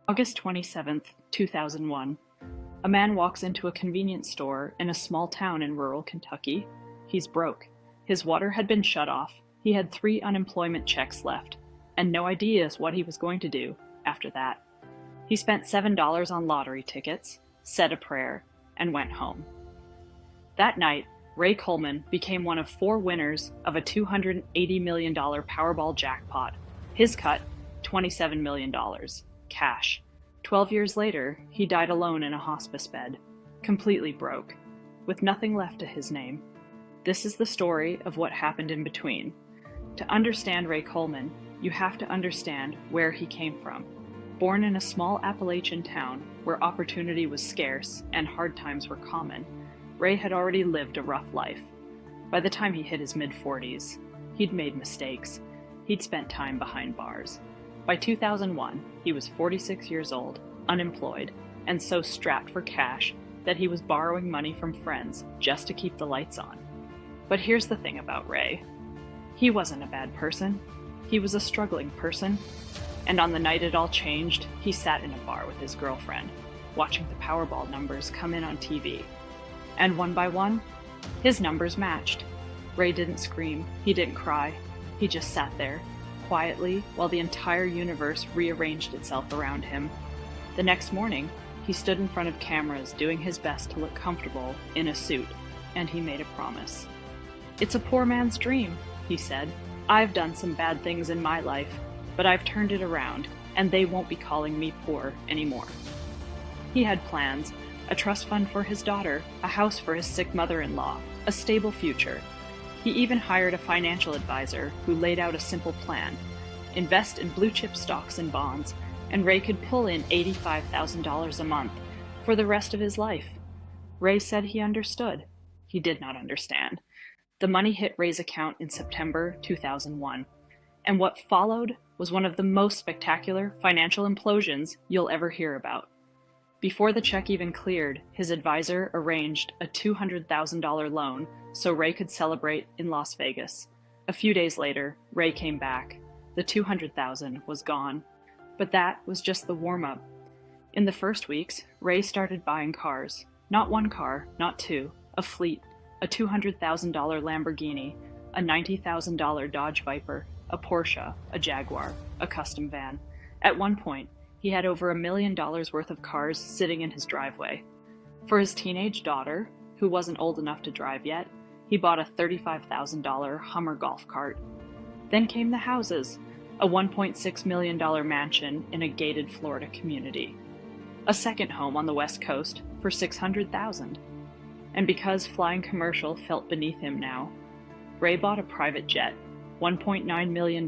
August 27th, 2001. A man walks into a convenience store in a small town in rural Kentucky. He's broke. His water had been shut off. He had 3 unemployment checks left, and no idea what he was going to do after that. He spent $7 on lottery tickets, said a prayer, and went home. That night, Ray Coleman became one of 4 winners of a $280 million Powerball jackpot. His cut, $27 million, cash. 12 years later, he died alone in a hospice bed, completely broke, with nothing left to his name. This is the story of what happened in between. To understand Ray Coleman, you have to understand where he came from. Born in a small Appalachian town where opportunity was scarce and hard times were common, Ray had already lived a rough life. By the time he hit his mid-40s, he'd made mistakes. He'd spent time behind bars. By 2001, he was 46 years old, unemployed, and so strapped for cash that he was borrowing money from friends just to keep the lights on. But here's the thing about Ray. He wasn't a bad person. He was a struggling person. And on the night it all changed, he sat in a bar with his girlfriend, watching the Powerball numbers come in on TV. And one by one, his numbers matched. Ray didn't scream, he didn't cry, he just sat there, quietly, while the entire universe rearranged itself around him. The next morning, he stood in front of cameras doing his best to look comfortable in a suit, and he made a promise. "It's a poor man's dream," he said. "I've done some bad things in my life, but I've turned it around, and they won't be calling me poor anymore." He had plans. A trust fund for his daughter, a house for his sick mother-in-law, a stable future. He even hired a financial advisor who laid out a simple plan. Invest in blue-chip stocks and bonds, and Ray could pull in $85,000 a month for the rest of his life. Ray said he understood. He did not understand. The money hit Ray's account in September 2001, and what followed was one of the most spectacular financial implosions you'll ever hear about. Before the check even cleared, his advisor arranged a $200,000 loan so Ray could celebrate in Las Vegas. A few days later, Ray came back. The $200,000 was gone. But that was just the warm-up. In the first weeks, Ray started buying cars. Not one car, not 2, a fleet, a $200,000 Lamborghini, a $90,000 Dodge Viper, a Porsche, a Jaguar, a custom van. At one point, he had over $1 million worth of cars sitting in his driveway. For his teenage daughter, who wasn't old enough to drive yet, he bought a $35,000 Hummer golf cart. Then came the houses, a $1.6 million mansion in a gated Florida community, a second home on the West Coast for $600,000. And because flying commercial felt beneath him now, Ray bought a private jet, $1.9 million.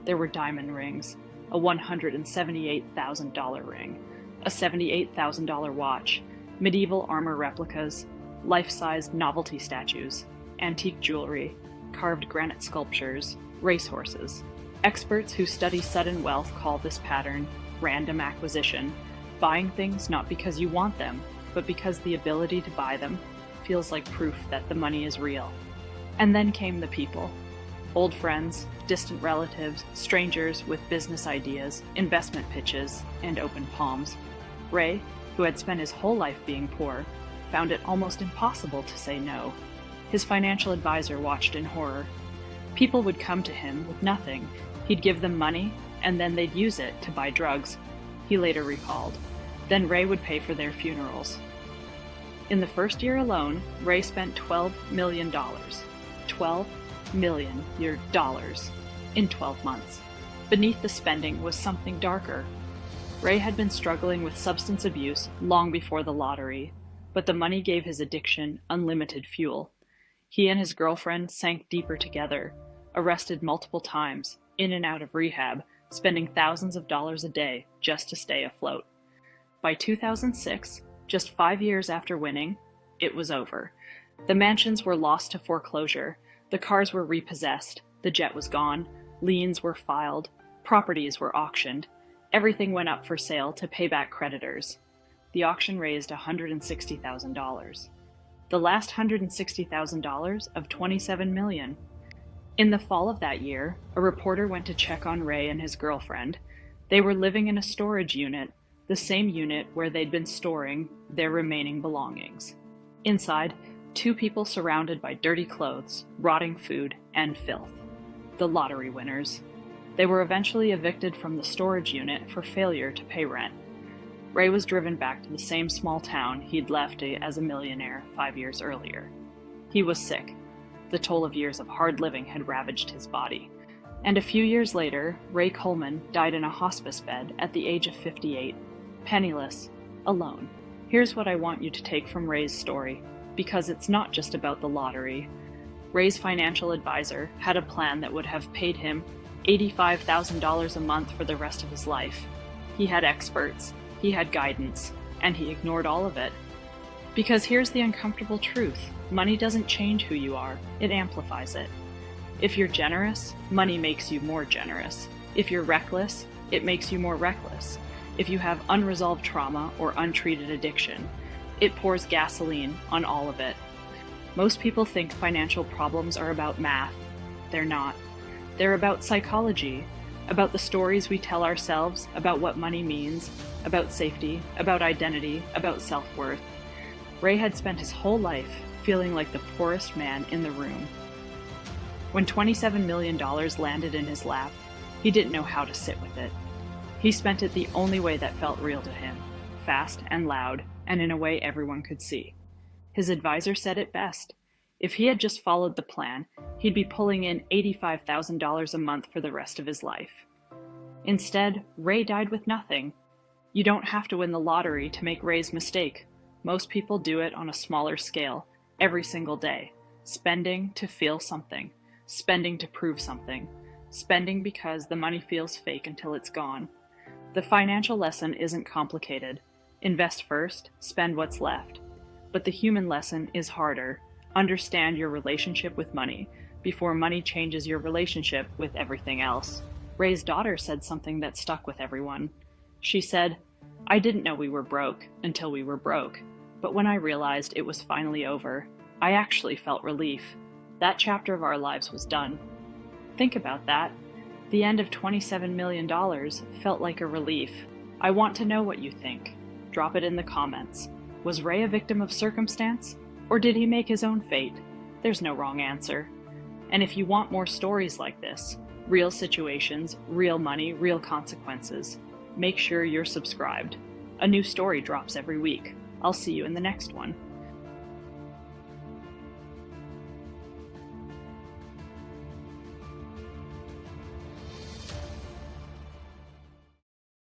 There were diamond rings, a $178,000 ring, a $78,000 watch, medieval armor replicas, life-sized novelty statues, antique jewelry, carved granite sculptures, racehorses. Experts who study sudden wealth call this pattern random acquisition, buying things not because you want them, but because the ability to buy them feels like proof that the money is real. And then came the people. Old friends, distant relatives, strangers with business ideas, investment pitches, and open palms. Ray, who had spent his whole life being poor, found it almost impossible to say no. His financial advisor watched in horror. People would come to him with nothing. He'd give them money, and then they'd use it to buy drugs, he later recalled. Then Ray would pay for their funerals. In the first year alone, Ray spent $12 million. $12 million dollars in 12 months. Beneath the spending was something darker. Ray had been struggling with substance abuse long before the lottery, but the money gave his addiction unlimited fuel. He and his girlfriend sank deeper together, arrested multiple times, in and out of rehab, spending thousands of dollars a day just to stay afloat. By 2006, just 5 years after winning, it was over. The mansions were lost to foreclosure, the cars were repossessed, the jet was gone, liens were filed, properties were auctioned, everything went up for sale to pay back creditors. The auction raised $160,000. The last $160,000 of $27 million. In the fall of that year, a reporter went to check on Ray and his girlfriend. They were living in a storage unit, the same unit where they'd been storing their remaining belongings. Inside, two people surrounded by dirty clothes, rotting food, and filth. The lottery winners. They were eventually evicted from the storage unit for failure to pay rent. Ray was driven back to the same small town he'd left as a millionaire 5 years earlier. He was sick. The toll of years of hard living had ravaged his body. And a few years later, Ray Coleman died in a hospice bed at the age of 58, penniless, alone. Here's what I want you to take from Ray's story, because it's not just about the lottery. Ray's financial advisor had a plan that would have paid him $85,000 a month for the rest of his life. He had experts, he had guidance, and he ignored all of it. Because here's the uncomfortable truth. Money doesn't change who you are, it amplifies it. If you're generous, money makes you more generous. If you're reckless, it makes you more reckless. If you have unresolved trauma or untreated addiction, it pours gasoline on all of it. Most people think financial problems are about math. They're not. They're about psychology, about the stories we tell ourselves about what money means, about safety, about identity, about self-worth. Ray had spent his whole life feeling like the poorest man in the room. When $27 million landed in his lap, he didn't know how to sit with it. He spent it the only way that felt real to him, fast and loud, and in a way everyone could see. His advisor said it best. If he had just followed the plan, he'd be pulling in $85,000 a month for the rest of his life. Instead, Ray died with nothing. You don't have to win the lottery to make Ray's mistake. Most people do it on a smaller scale, every single day, spending to feel something, spending to prove something, spending because the money feels fake until it's gone. The financial lesson isn't complicated. Invest first, spend what's left. But the human lesson is harder. Understand your relationship with money before money changes your relationship with everything else. Ray's daughter said something that stuck with everyone. She said, "I didn't know we were broke until we were broke. But when I realized it was finally over, I actually felt relief. That chapter of our lives was done." Think about that. The end of $27 million felt like a relief. I want to know what you think. Drop it in the comments. Was Ray a victim of circumstance? Or did he make his own fate? There's no wrong answer. And if you want more stories like this, real situations, real money, real consequences, make sure you're subscribed. A new story drops every week. I'll see you in the next one.